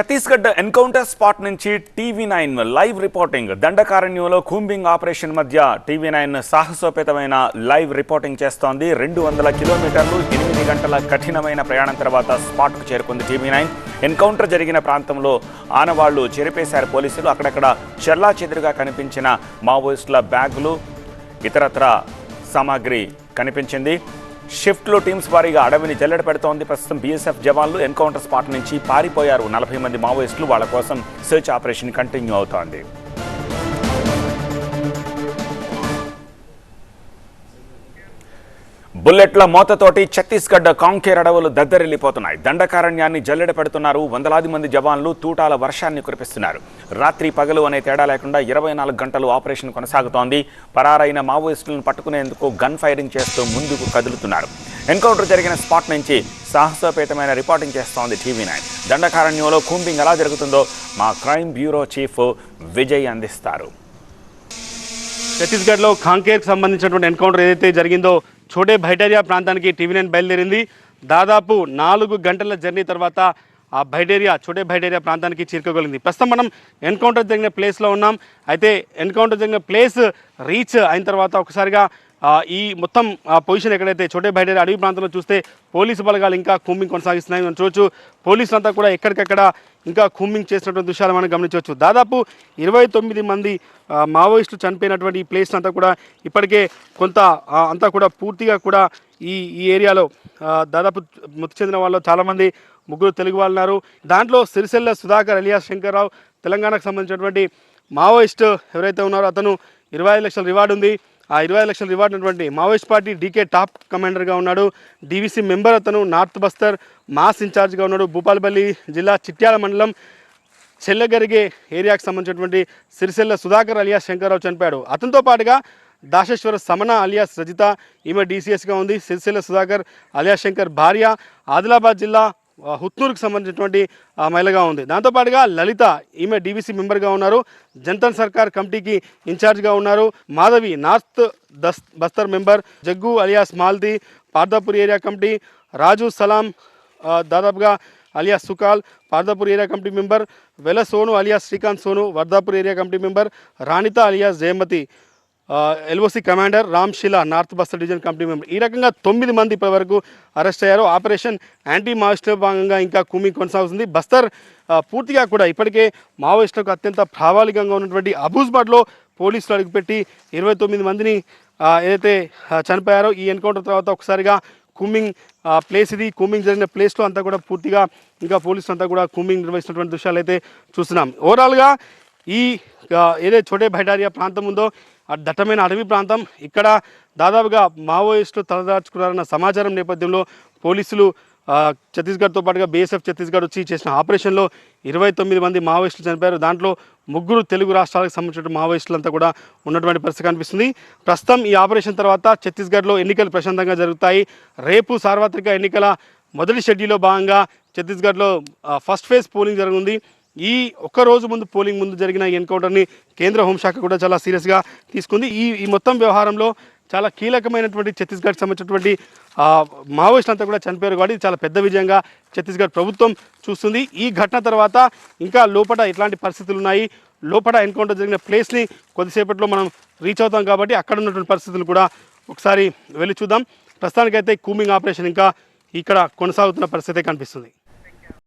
Chhattisgarh encounter spot నుంచి TV nine live reporting. దండకారణ్యంలో combing operation మధ్య టీవీ9 సాహసోపేతమైన లైవ్ రిపోర్టింగ్ చేస్తోంది. 200 కిలోమీటర్లు 8 గంటల కఠినమైన ప్రయాణం తర్వాత స్పాట్కు చేరుకుంది టీవీ9. ఎన్కౌంటర్ జరిగిన ప్రాంతంలో ఆనవాళ్లు చెరిపేశారు పోలీసులు. అక్కడక్కడ చెల్లాచెదురుగా కనిపించిన మావోయిస్టుల బ్యాగులు, ఇతరత్ర సామాగ్రి కనిపించింది. షిఫ్ట్లో టీమ్స్ వారీగా అడవిని జల్లెడ పెడుతోంది. ప్రస్తుతం బీఎస్ఎఫ్ జవాన్లు ఎన్కౌంటర్ స్పాట్ నుంచి పారిపోయారు. 40 మంది మావోయిస్టులు. వాళ్ళ కోసం సెర్చ్ ఆపరేషన్ కంటిన్యూ అవుతోంది. బుల్లెట్ల మోతతోటి ఛత్తీస్గఢ్ కాంకేర్ అడవులు దద్దరిల్లిపోతున్నాయి. దండకారణ్యాన్ని జల్లెడ పెడుతున్నారు. వందలాది మంది జవాన్లు తూటాల వర్షాన్ని కురిపిస్తున్నారు. రాత్రి పగలు అనే తేడా లేకుండా 24 గంటలు ఆపరేషన్ కొనసాగుతోంది. పరారైన మావోయిస్టులను పట్టుకునేందుకు గన్ ఫైరింగ్ చేస్తూ ముందుకు కదులుతున్నారు. ఎన్కౌంటర్ జరిగిన స్పాట్ నుంచి సాహసోపేతమైన రిపోర్టింగ్ చేస్తోంది టీవీ9. దండకారణ్యంలో కూంబింగ్ ఎలా జరుగుతుందో మా క్రైమ్ బ్యూరో చీఫ్ విజయ్ అందిస్తారు. ఛత్తీస్గఢ్లో కాంకేర్కి సంబంధించినటువంటి ఎన్కౌంటర్ ఏదైతే జరిగిందో చోటే భైటేరియా ప్రాంతానికి టీవీ9 బయలుదేరింది. దాదాపు 4 గంటల జర్నీ తర్వాత ఆ చోటే భైటేరియా ప్రాంతానికి చేరుకోగలిగింది. ప్రస్తుతం మనం ఎన్కౌంటర్ జరిగిన ప్లేస్లో ఉన్నాం. అయితే ఎన్కౌంటర్ జరిగిన ప్లేస్ రీచ్ అయిన తర్వాత ఒకసారిగా ఈ మొత్తం పొజిషన్ ఎక్కడైతే చోటే భైటేరియా అడవి ప్రాంతంలో చూస్తే పోలీసు బలగాలు ఇంకా కూంబింగ్ కొనసాగిస్తున్నాయి. మనం చూడొచ్చు పోలీసులంతా కూడా ఎక్కడికక్కడ ఇంకా కూంబింగ్ చేసినటువంటి దృశ్యాలు మనం గమనించవచ్చు. దాదాపు 29 మంది మావోయిస్టులు చనిపోయినటువంటి ఈ ప్లేస్ అంతా కూడా ఇప్పటికే కొంత అంతా కూడా పూర్తిగా కూడా ఈ ఏరియాలో దాదాపు మృతి చెందిన వాళ్ళు చాలామంది 3 తెలుగు వాళ్ళు ఉన్నారు. దాంట్లో సిరిసిల్ల సుధాకర్ అలియాస్ శంకర్రావు తెలంగాణకు సంబంధించినటువంటి మావోయిస్ట్ ఎవరైతే ఉన్నారో అతను 25 లక్షల రివార్డు ఉంది. ఆ 25 లక్షల రివార్డు ఉన్నటువంటి మావోయిస్ట్ పార్టీ డీకే టాప్ కమాండర్గా ఉన్నాడు. డీవీసీ మెంబర్ అతను. నార్త్ బస్తర్ మాస్ ఇన్ఛార్జ్గా ఉన్నాడు. భూపాలపల్లి జిల్లా చిట్యాల మండలం చెల్లగరిగే ఏరియాకు సంబంధించినటువంటి సిరిసిల్ల సుధాకర్ అలియాస్ శంకర్రావు చనిపోయాడు. అతనితో పాటుగా దాశేశ్వర సమన అలియాస్ రజిత, ఈమె డీసీఎస్గా ఉంది. సిరిసిల్ల సుధాకర్ అలియాస్ శంకర్ భార్య ఆదిలాబాద్ జిల్లా హుత్నూర్కి సంబంధించినటువంటి మహిళగా ఉంది. దాంతోపాటుగా లలిత, ఈమె డీవీసీ మెంబర్గా ఉన్నారు. జంతన్ సర్కార్ కమిటీకి ఇన్ఛార్జ్గా ఉన్నారు. Madhavi north Bastar member. Jaggu alias Maldi Pardapur area committee. Raju Salam దాదాపుగా alias Sukal Pardapur area committee member. వెల Sonu alias Srikanth Sonu Vardhapur area committee member. Ranitha alias Jayamati LOC commander. Ram Shila north Bastar division committee member. ఈ రకంగా 9 మంది ఇప్పటి వరకు అరెస్ట్ అయ్యారు. ఆపరేషన్ యాంటీ మావోయిస్టులో భాగంగా ఇంకా కూంబింగ్ కొనసాగుతుంది. బస్తర్ పూర్తిగా కూడా ఇప్పటికే మావోయిస్టులకు అత్యంత ప్రాబల్యంగా ఉన్నటువంటి అబూజ్బాడ్లో పోలీసులు అడుగుపెట్టి 29 మందిని ఏదైతే చనిపోయారో ఈ ఎన్కౌంటర్ తర్వాత ఒకసారిగా కూంబింగ్ ప్లేస్ ఇది. కూంబింగ్ జరిగిన ప్లేస్లో అంతా కూడా పూర్తిగా ఇంకా పోలీసులు అంతా కూడా కూంబింగ్ నిర్వహిస్తున్నటువంటి దృశ్యాలు అయితే చూస్తున్నాం. ఓవరాల్గా ఈ ఏదైతే చోటే భైటారియా ప్రాంతం ఉందో దట్టమైన అడవి ప్రాంతం. ఇక్కడ దాదాపుగా మావోయిస్టులు తలదాచుకున్నారన్న సమాచారం నేపథ్యంలో పోలీసులు ఛత్తీస్గఢ్తో పాటుగా బీఎస్ఎఫ్ ఛత్తీస్గఢ్ వచ్చి చేసిన ఆపరేషన్లో 29 మంది మావోయిస్టులు చనిపోయారు. దాంట్లో 3 తెలుగు రాష్ట్రాలకు సంబంధించిన మావోయిస్టులంతా కూడా ఉన్నటువంటి పరిస్థితి కనిపిస్తుంది. ప్రస్తుతం ఈ ఆపరేషన్ తర్వాత ఛత్తీస్గఢ్లో ఎన్నికలు ప్రశాంతంగా జరుగుతాయి. రేపు సార్వత్రిక ఎన్నికల మొదటి షెడ్యూల్లో భాగంగా ఛత్తీస్గఢ్లో ఫస్ట్ ఫేజ్ పోలింగ్ జరగనుంది. ఈ ఒక్కరోజు ముందు పోలింగ్ ముందు జరిగిన ఎన్కౌంటర్ని కేంద్ర హోంశాఖ కూడా చాలా సీరియస్గా తీసుకుంది. ఈ మొత్తం వ్యవహారంలో చాలా కీలకమైనటువంటి ఛత్తీస్గఢ్కి సంబంధించినటువంటి మావోయిస్టులంతా కూడా చనిపోయారు కాబట్టి చాలా పెద్ద విజయంగా ఛత్తీస్గఢ్ ప్రభుత్వం చూస్తుంది. ఈ ఘటన తర్వాత ఇంకా లోపల ఎట్లాంటి పరిస్థితులు ఉన్నాయి, లోపల ఎన్కౌంటర్ జరిగిన ప్లేస్ని కొద్దిసేపట్లో మనం రీచ్ అవుతాం కాబట్టి అక్కడ ఉన్నటువంటి పరిస్థితులు కూడా ఒకసారి వెళ్ళి చూద్దాం. ప్రస్తుతానికైతే కూంబింగ్ ఆపరేషన్ ఇంకా ఇక్కడ కొనసాగుతున్న పరిస్థితి కనిపిస్తుంది.